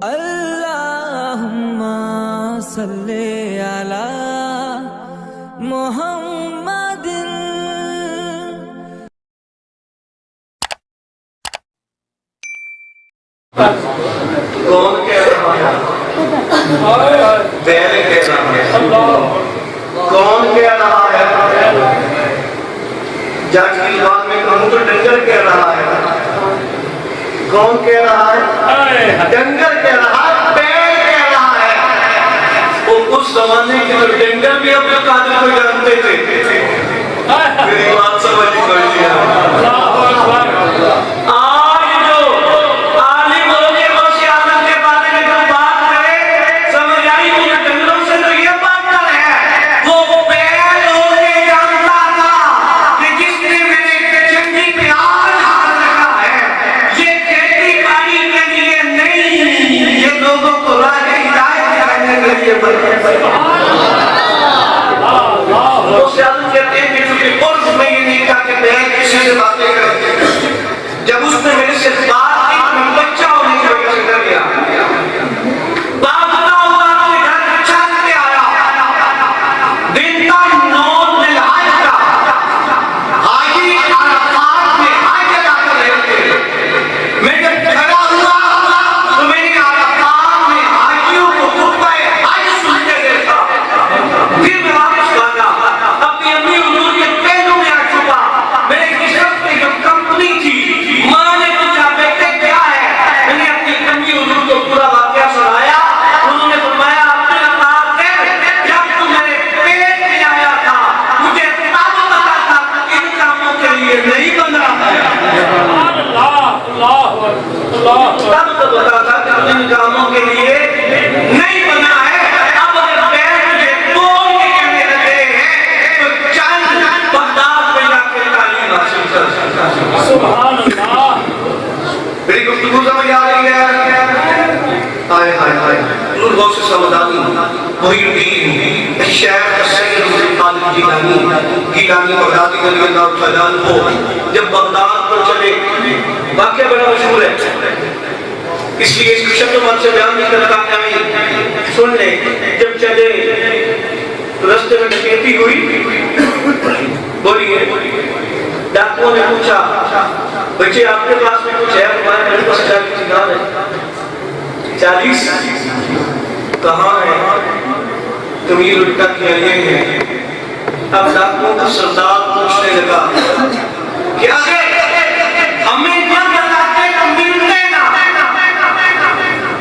اللہم صلی علی محمد. کون کہہ رہا ہے؟ بیل کہہ رہا ہے. کون کہہ رہا ہے؟ جج کی زبان میں کہوں تو ڈنگر کہہ رہا ہے. کون کہہ رہا ہے؟ ڈنگر کہہ رہا ہے، بیل کہہ رہا ہے. وہ اس زمانے کے جو ڈنگر بھی اپنے قادر کو جانتے تھے. میری بات سمجھ پڑی ہے. جب اس نے میرے سے بات کی تو میں بچہ ہونے کی وجہ سے ڈر گیا. باغتا ہوا اپنے گھر چھت پہ آیا. دن تھا 9 ذی الحج کا. حاجی عرفات میں حج ادا کر رہے تھے. میں جب کھڑا ہوا تو میں نے عرفات میں حاجیوں کو خطبہ حج سنتے دیکھا. پھر میں واپس بھاگا. اپنی امی حضور کے پہلو میں آ چھپا. میرے کشف میں جو کمپنی تھی، ماں نے پوچھا بیٹے کیا ہے؟ میں نے اپنی امی حضور کو پورا واقعہ سنایا. انہوں نے فرمایا عبد القادر، جب تو میرے پیٹ میں آیا تھا مجھے تب پتا تھا ان کاموں کے لیے نہیں بنا ہے. تب تو پتا تھا کہ ان کاموں کے لیے نہیں بنا ہے. اب اگر پیٹ مجھے بول کے کہنے لگے ہیں تو چند بغداد میں جا کے تعلیم حاصل کر سکتا. سبحان اللہ. میری گفتگو سمجھ آ رہی ہے؟ آئے ہائے ہائے. نور غوث سمدانی محی الدین شیخ سید عبد القادر جیلانی بغدادی رضی اللہ تعالیٰ عنہ جب بغداد پر چلے، واقعہ بڑا مشہور ہے اس لیے اس کو شکل مت سے بیان نہیں کرتا. سن لیں. جب چلے رستے میں ڈکیتی ہوئی. بولیے. ڈاکوؤں نے پوچھا بچے آپ کے پاس میں کچھ ہے؟ ہمارے میرے پاس 40 دینار ہے. 40 کہاں ہے؟ کمیر الٹا کیا یہ ہے. اب ڈاکوؤں کا سردار پوچھنے لگا کہ اگر ہمیں نہ بتاتے تو ملتے نا،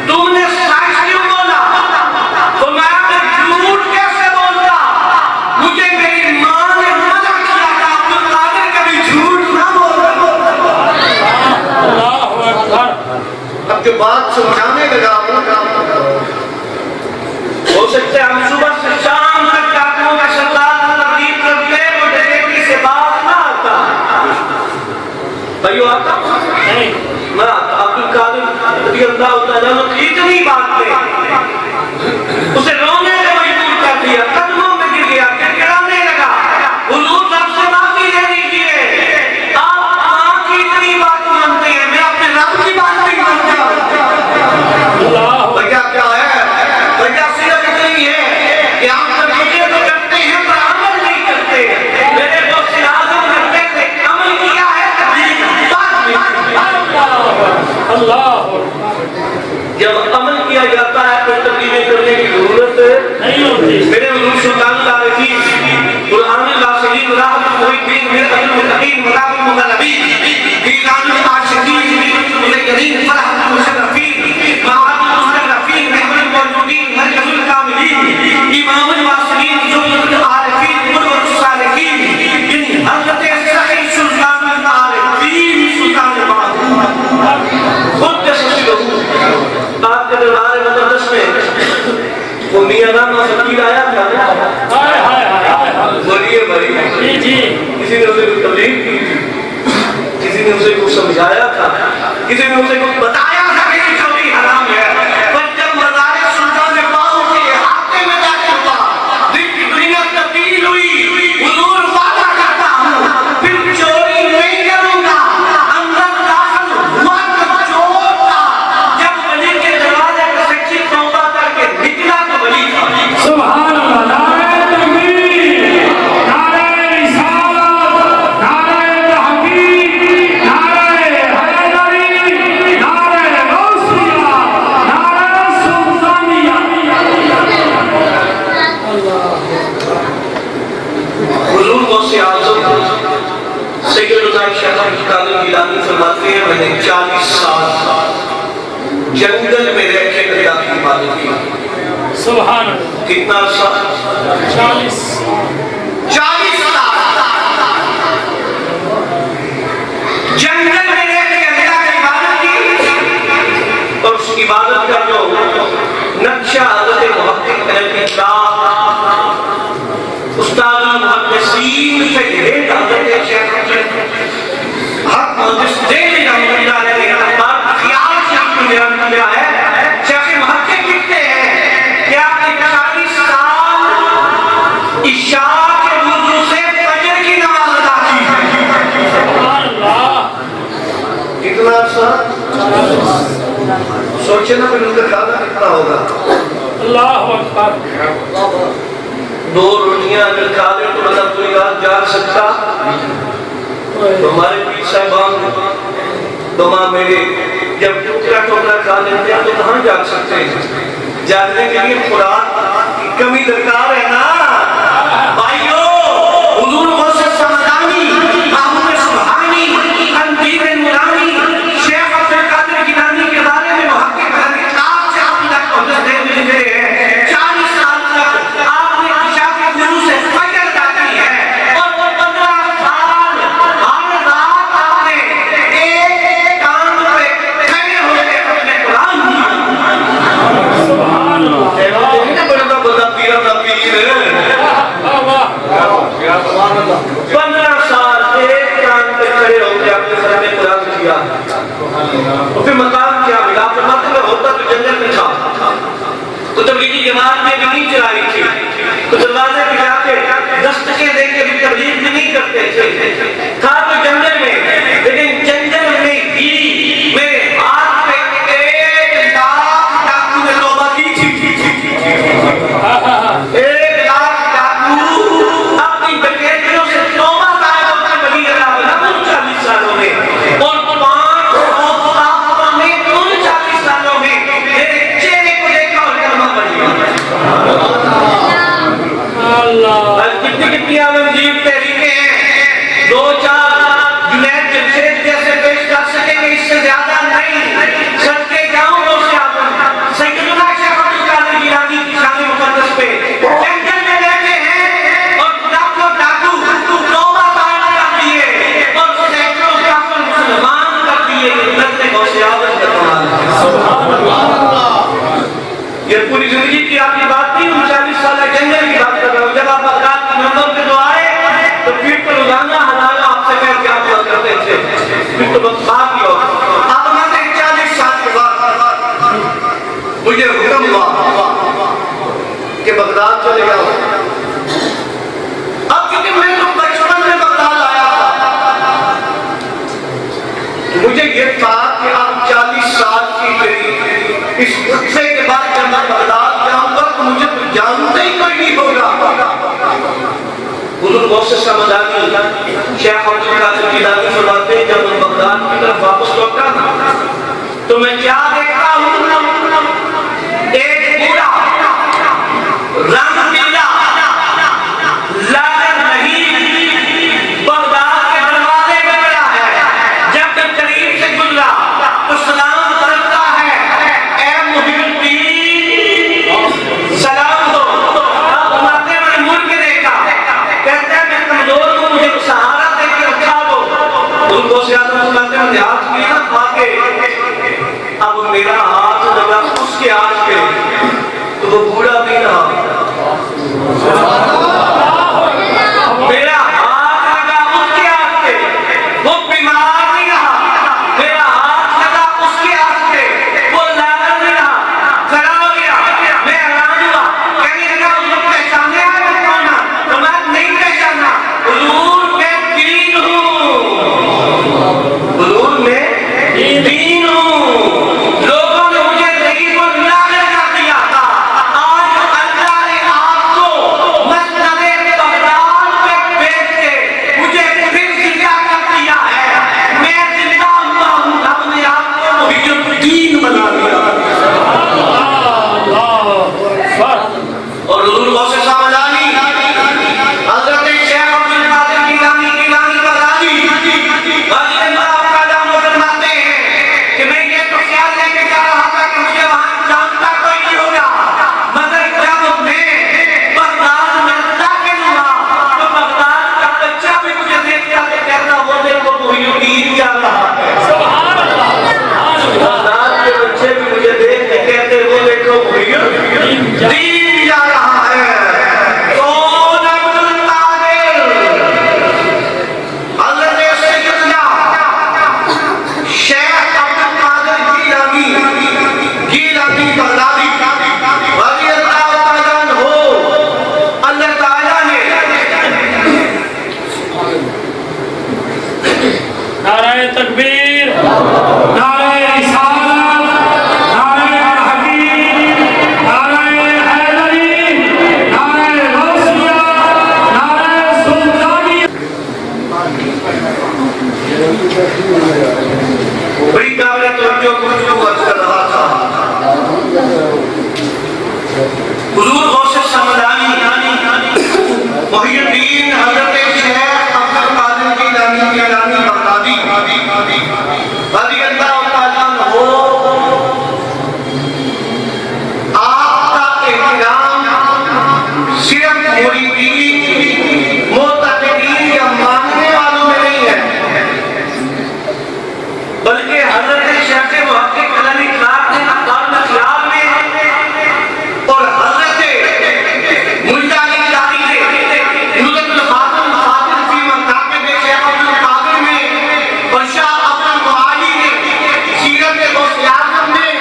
تم نے سچ کیوں بولا؟ تو میں جھوٹ کیسے بولتا؟ مجھے میری ماں نے منع کیا تھا عبد القادر کبھی جھوٹ نہ بولتا. اب جو بات سمجھانے لگا ہو سکتا ہے ہم صبح سے شام تک ڈاکوؤں کا سردار تقریب کرتے وہ ڈکیتی سے بات نہ آتا. بھائیو آتا نہیں نہ عبد القادر رضی اللہ تعالیٰ عنہ کی اتنی بات پہ اسے رونے سے مجبور کر دیا. قدموں میں گر گیا، گڑگڑانے لگا. حضور رب سے معافی لے لیجیے. آپ ماں کی اتنی بات مانتے ہیں، میں اپنے رب کی بات نہیں مانتا. وجہ کیا ہے؟ وجہ صرف اتنی ہے کہ آپ تقریر تو کرتے ہیں پر عمل نہیں کرتے. میرے دوست اعظم کرتے تھے، عمل کیا ہے اللہ. جب عمل کیا جاتا ہے تو تقریریں کرنے کی ضرورت نہیں ہوتی. میرے حضور سلطان العارفین قرآن الغافلین راحت المحبین مرحت المتقین ملاقی المغلبین دیدان العاشقین ملکرین فرحت المشرفین معاد المشرفین محمد الموجودین مرکز الکاملین امام الواصلین زبدۃ العارفین قدوۃ الصالحین یعنی حضرت صحیح سلطان العارفین سلطان العارفین خود کے سلسلہ آپ کے دربار مقدس میں وہ میاں نامہ فقیر آیا تھا. بولیے بھائی. کسی نے اسے کچھ تبلیغ کی تھی، کسی نے اسے کچھ سمجھایا تھا، کسی نے اسے کچھ بتایا تھا کہ یہ چوری حرام ہے. پر جب مزار سلطان باہو کے احاطے میں داخل ہوا، دل کی دنیا تبدیل ہوئی. حضور وعدہ کرتا ہوں پھر چوری نہیں کروں گا. اندر داخل ہوا تو چور تھا. جب ولی کے دروازے جنگل میں رہ کے اللہ کی عبادت کی. سبحان اللہ. کتنا عرصہ؟ 40 سال جنگل میں رہ کے اللہ کی عبادت کی. اور اس عبادت کا جو نقشہ حضرت محقق الکتاب استاد المحدثین سید حضرت شیخ حق محدث دہلوی رحمۃ اللہ علیہ کا خیال سے آپ کو بیان کیا ہے. شیخ محقق لکھتے ہیں کہ آپ نے 40 سال عشاء کے وضو سے فجر کی نماز ادا کی ہے. سبحان اللہ. کتنا عرصہ؟ سوچے نا پھر ان کا کھانا کتنا ہوگا. اللہ اکبر. 2 روٹیاں اگر کھا لیں تو بندہ پوری رات جاگ سکتا. تو ہمارے پیر صاحبان تو ماں میرے جب ٹکڑا ٹکڑا کھا لیتے ہیں تو کہاں جاگ سکتے ہیں. جاگنے کے لیے خوراک کی کمی درکار ہے نا بھائیو. حضور غوث سمدانی محمود سبحانی انبیر نورانی شیخ عبد القادر گیلانی کے بارے میں محقق کتاب سے آپ تک پہنچ دے مجھے 40 سال تک آپ نے عشاء کے وضو سے فجر ادا کی ہے. اور 15 سال ہر رات آپ نے ایک کام پہ کھڑے ہو کے اپنے قرآن کی. سبحان اللہ. بڑا بڑا پیرا دا پیر. 15 سال ایک کام پہ کھڑے ہو کے اپنے سر میں قرآن کیا. اور پھر مقام کیا ملا. فرماتے میں ہوتا تو جنگل میں تھا تو تبلیغی جماعت میں بھی نہیں چلائی تھی تو دروازے پہ جا کے دستکیں دے کے بھی تبلیغ بھی نہیں کرتے تھے. تھا تو جنگل میں لیکن جنگل میں بھی میرے ہاتھ پہ 1 لاکھ ڈاکو نے توبہ کی تھی. 1 لاکھ ڈاکو اپنی ڈکیتیوں سے توبہ طائب ہو کر ولی اللہ بنا 39 سالوں میں. اور 5 خوفناکوں نے 39 سالوں میں میرے چہرے کو دیکھا اور کلمہ پڑھ لیا. اللہ. کتنی عجیب تحریکیں ہیں. 2-4 جنید جمشید جیسے پیش کر سکیں گے اس سے زیادہ نہیں. صدقے جاؤں تو سے آپ سیدنا شیخ عبد القادر گیلانی کی شان مقدس پہ جنگل میں رہتے ہیں اور ڈاکو توبہ طائب کر دیے اور سینکڑوں کافر مسلمان کر دیے. لگتے غوث اعظم کا کمال ہے. سبحان اللہ. یہ پوری زندگی کی آپ کی بات نہیں. 39 سالہ جنگل کی بات کر رہا ہوں. جب آپ بغداد کے منبر پہ تو آئے تو پھر تو روزانہ حلال آپ سے کہہ کے آپ بات کرتے تھے. پھر تو بس بات ہی ہو. آپ ہمارے 40 سال کے بعد مجھے حکم ہوا کہ بغداد چلے جاؤ. اب کیونکہ میں تو بچپن میں بغداد آیا تھا مجھے یہ تھا کہ آپ 40 سال کی میری اس عرصے کے بعد جب میں بغداد جاؤں گا تو مجھے تو جانتے ہی کوئی نہیں ہوگا. حضور غوث سمدانی شیخ عبد القادر گیلانی فرماتے ہیں جب میں بغداد کی طرف واپس لوٹا تو میں کیا دیکھتا ہوں. ایک بوڑھا رنگ پیلا لاغر نہیں بغداد کے دروازے پہ کھڑا ہے. جب میں قریب سے گزرا تو سلام کرتا ہے. اے محب الدین سلام دو. فرماتے ہیں میں نے مڑ کے دیکھا. کہتے ہیں میں کمزور ہوں مجھے سہارا دے کے اٹھا دو. ان کو سیادہ فرماتے ہیں میں ہاتھ کیا کھا کے اب میرا ہاتھ لگا اس کے ہاتھ پہ تو وہ بوڑھا بھی رہا. میرا ہاتھ لگا اس کے ہاتھ پہ وہ بیمار نہیں رہا. میرا ہاتھ لگا اس کے ہاتھ پہ وہ لاغر نہیں رہا. کھڑا ہو گیا. میں حیران ہوا. کہنے لگا حضور پہچانے آئے میں کون ہوں. تو میں نہیں پہچانا. حضور میں دین ہوں. حضور میں دین ہوں. لوگوں نے مجھے ضعیف اور لاغر کر دیا تھا. آج اللہ نے آپ کو دین جا رہا ہے. کون عبد القادر؟ حضرت سیدنا شیخ عبد القادر گیلانی بغدادی رضی اللہ تعالیٰ عنہ. اللہ تعالیٰ نے نعرہ تکبیر، نعرہ رسالت، نعرہ حقیق، نعرہ حیدری، نعرہ غوثیہ، نعرہ سلطانیہ. بڑی قابل توجہ گفتگو کر رہا تھا. حضور غوث سمدانی محی الدین حضرت شیخ عبد القادر گیلانی بغدادی رضی اللہ تعالیٰ عنہ آپ کا احترام صرف مریدین معتقدین یا ماننے والوں میں نہیں ہے، بلکہ حضرت شیخ محقق علی اطلاق نے اقدام اخلاق میں اور حضرت ملا علی قاری نے نظرت الخاتم خاتم فی منطقہ شیخ عبد القادر میں اور شاہ عبد المعالی نے سیرت غوث اعظم میں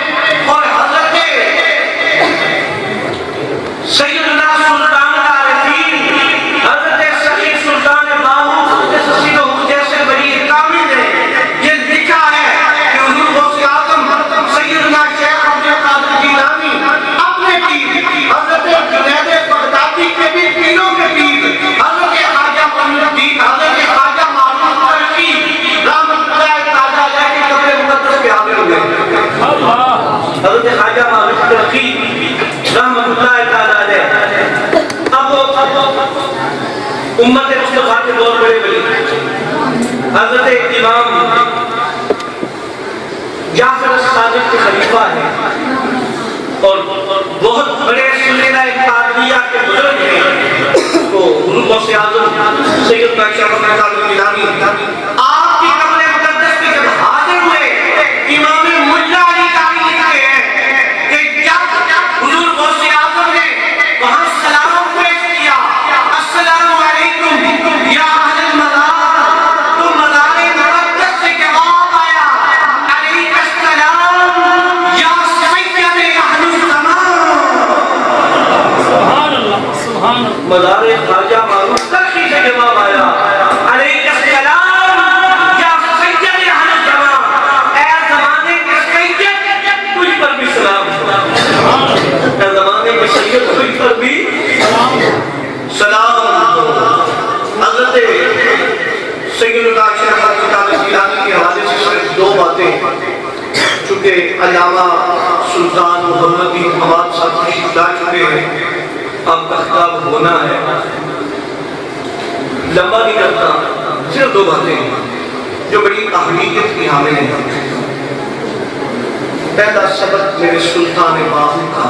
اور حضرت سیدنا سلطان العارفین حضرت سخی سلطان باہو حضرت سخی لوگ جیسے بڑی کامل نے یہ لکھا ہے کہ حضور غوث اعظم سیدنا شیخ عبد القادر گیلانی اپنے پیر حضرت جنید بغدادی کے بھی پیروں کے پیر حضرت خواجہ معین الدین حضرت خواجہ معروف ترکی رحمت اللہ تعالیٰ علیہ کی قبر مقدس پہ حاضر ہوئے. حضرت خواجہ معروف ترکی رحمت اللہ تعالیٰ علیہ اب امت مصطفیٰ کے بہت بڑے ولی حضرت امام جعفر الصادق کے خلیفہ ہیں اور بہت بڑے سلسلہ قادریہ کے بزرگ ہیں. تو حضور غوث اعظم سید شیخ عبد القادر گیلانی آپ کی قبر مقدس پہ جب حاضر ہوئے امام ملا علی قاری لکھتے ہیں کہ جب حضور غوث اعظم نے وہاں سلام پیش کیا السلام علیکم یا اہل المزار، تو مزار مقدس سے جواب آیا علیک السلام یا سید اہل الزمان. سبحان اللہ، سبحان اللہ. مزار خواجہ معروف ترکی سے جواب آیا علیک السلام یا سید اہل الزمان. اے زمانے کے سید تجھ پر بھی سلام. اے زمانے کے سید تجھ پر بھی سلام. حضرت سیدنا شیخ عبد القادر گیلانی کے حوالے سے صرف دو باتیں، چونکہ علامہ سلطان محمد بن حماد صاحب تشریف لا چکے ہیں، آپ کا خطاب ہونا ہے، لمبا نہیں کرتا، صرف دو باتیں جو بڑی اہمیت کی حامل ہیں. پہلا سبق میرے سلطان باہو کا،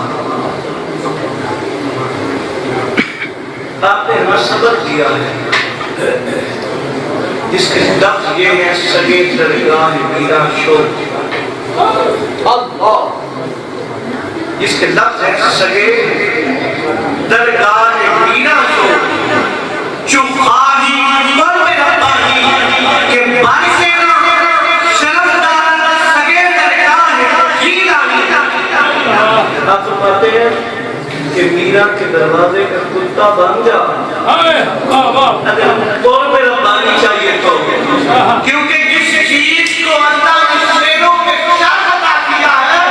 آپ نے ہمیں سبق دیا ہے جس کے لفظ یہ ہے سگے درگاہ میرا شوق. اللہ، جس کے لفظ ہے سگے درگاہ میرا شوق، جو خواہی قلب ربانی کے باعث شرف دار سگے درگاہ گیلانی. آپ فرماتے ہیں کہ میرا کے دروازے کا کتا بن جا اگر قرب ربانی چاہیے تو، کیونکہ جس چیز کو اللہ نے شیروں کے شاہ عطا کیا ہے،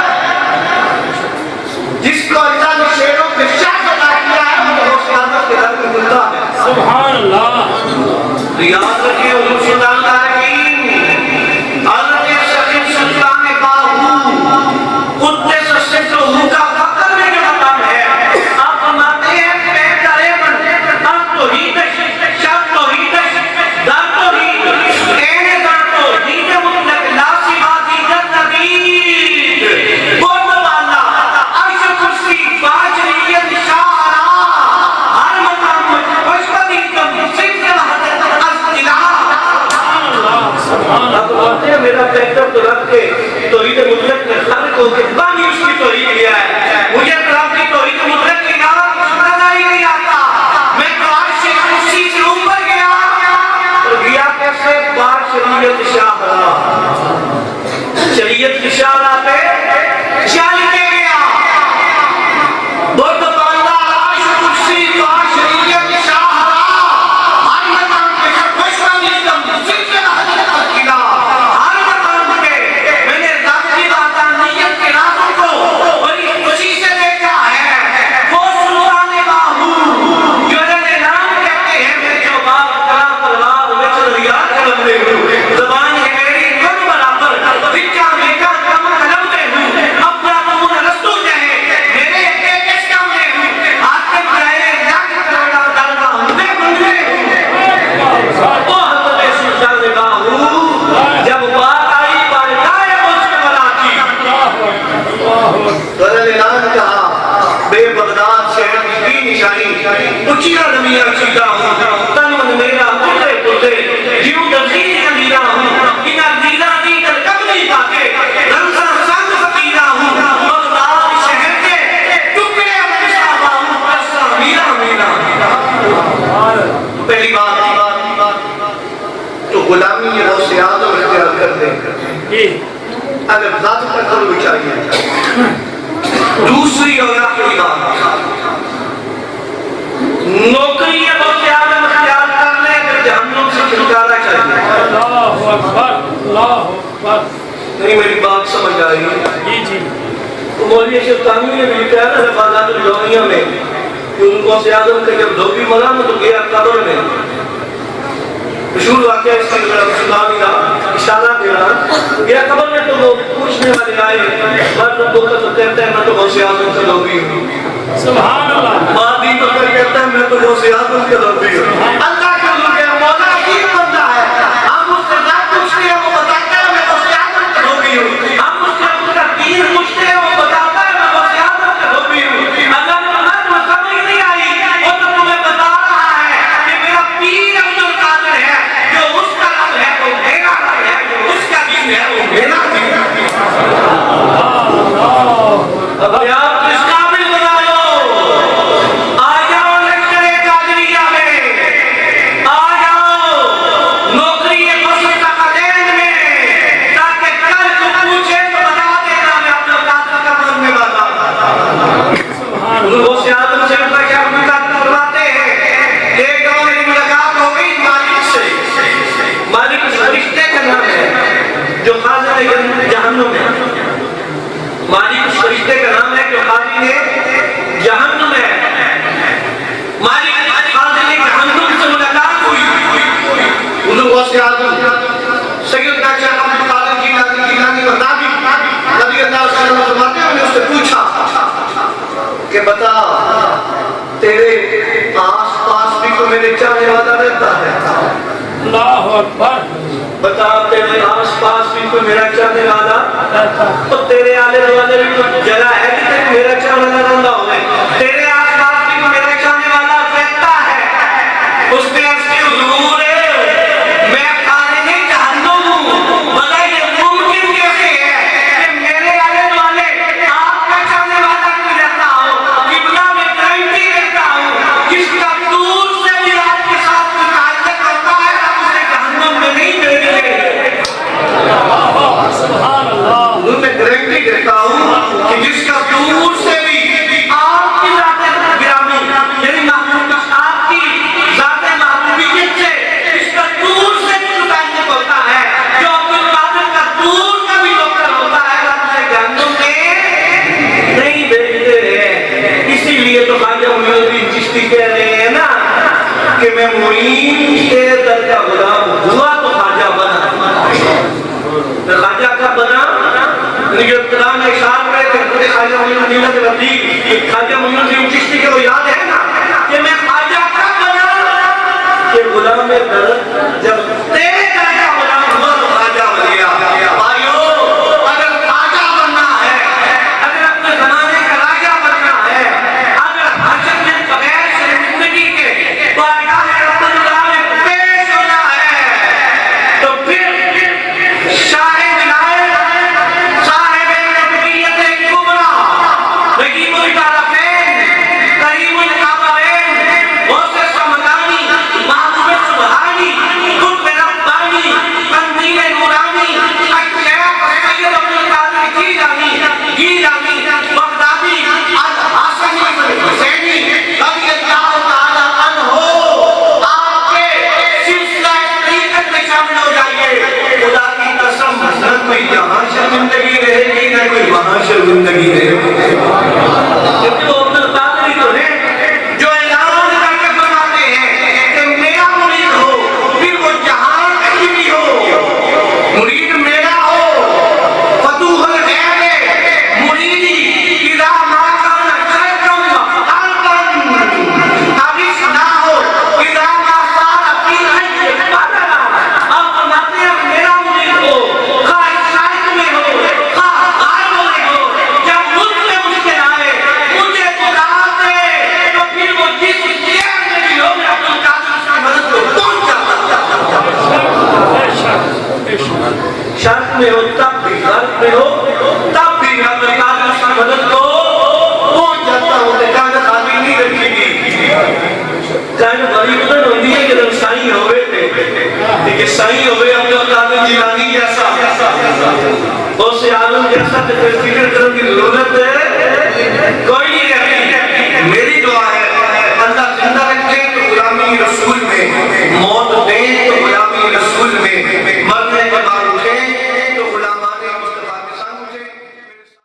جس کو اللہ نے شیروں کے شاہ عطا کیا ہے وہ غوث اعظم کے در میں کتا ہے. سبحان اللہ. یاد رکھیں حضور سلطان العارفین حضرت سخی سلطان باہو قدس سرہ کا فقر میں جو مقام ہے، آپ فرماتے ہیں پہلے من اب توحید شب توحید در توحید این در توحید مطلق لا سوادی در نبید قرب والا عرش کرسی باجریت شاعرہ ہر مقام خوشبدی کم صرف وحدت اصطلاح. چیرا نمیاں چیتا ہوں تن من میرا پتے پتے جیوں دزیر علیرہ ہوں انہا لیلہ دی کر کب نہیں پاتے رمضان سنگ فقیرہ ہوں مغداد شہر کے ٹکڑے مشابہ ہوں ایسا میرا میرا پہلی بات تو غلامی یہ غوث اعظم اختیار کر دیں اگر ذات پر کرو چاہیے دوسری اور آخری بات نوکری ہے غوث اعظم اختیار کر لے اگر جہنم سے چھٹکارا چاہیے اللہ اکبر اللہ اکبر نہیں میری بات سمجھ آئی جی جی تو مولوی اشرف تھانوی نے بھی کہا نا حفاظات الجوہریہ میں کہ ان غوث اعظم کا جب دھوبی مرا نہ تو گیا قبر میں مشہور واقعہ اس کے لئے سنامی کا اشارہ دے رہا گیا قبر میں تو وہ پوچھنے والے آئے مرد تو کہتا ہے میں تو غوث اعظم کا دھوبی ہوں سبحان اللہ ماں بھی تو کہتا ہے میں تو غوث اعظم کا دھوبی ہوں اللہ کا لوگ ہے مولا عظیم بندہ ہے ہم اس سے نہ پوچھتے ہیں وہ بتاتا ہے میں غوث اعظم کا دھوبی ہوں ہم اس سے ان کا دین پوچھتے ہیں وہ بتاتا ہے میں غوث اعظم کا دھوبی ہوں اللہ نے کہا تمہیں سمجھ نہیں آئی وہ تو تمہیں بتا رہا ہے کہ میرا پیر عبد القادر ہے جو اس کا رب ہے وہ میرا رب ہے اس کا دین ہے وہ میرا دین ہے اب آپ کس قابل بنا لو آ جاؤ لشکر قادریہ میں آ جاؤ نوکری مسجد قدین میں تاکہ کل تو پوچھے تو بتا دینا میں عبد القادر کا ماننے والا غوث اعظم سے ان کا کیا ملاقات کرواتے ہیں ایک دفعہ میری ملاقات ہو گئی مالک سے مالک اس فرشتے کا نام ہے جو خازن جہنم ہے مالک اس فرشتے کا نام ہے جو خازن جہنم ہے مالک خازن جہنم سے ملاقات ہوئی حضور غوث اعظم سیدنا شیخ عبد القادر جیلانی نبی رضی اللہ عنہ فرماتے ہیں میں نے اس سے پوچھا کہ بتا تیرے آس پاس بھی تو میرے چاہنے والا رہتا ہے اللہ اکبر بتا تیرے آس پاس بھی تو میرا چاہنے والا تو تیرے آلے دوالے بھی تو جگہ ہے کہ میرا چاہنے والا رہتا ہوئے تیرے آس پاس بھی تو میرا چاہنے والا رہتا ہے اس نے اس کی حضور میں خارج جہنم ہوں مگر یہ ممکن کیسے ہے کہ میرے آلے دوالے آپ کا چاہنے والا کوئی رہتا ہو قبلہ میں گارنٹی رہتا ہوں جس کا دور سے بھی آپ کے ساتھ متعلق ہوتا ہے آپ اسے جہنم میں نہیں بھیجیں سبحان اللہ میں گارنٹی دیتا ہوں کہ جس کا دور سے بھی آپ کی ذات گرامی یعنی محبوب آپ کی ذات محبوبیت سے جس کا دور سے بھی متعلق ہوتا ہے جو عبد القادر کا دور کا بھی نوکر ہوتا ہے آپ اسے جہنم میں نہیں بھیجتے ہیں اسی لیے تو خواجہ معین الدین چشتی کہہ رہے ہیں نا کہ میں معین کے در کا غلام ہوا تو خواجہ بنا میں خواجہ کا بنا لیکن ابتدا میں اشار کرے تھے خواجہ معین الدین کے نزدیک خواجہ معین الدین چشتی کے وہ یاد ہے نا کہ میں خواجہ کا بنا کہ غلام درد جب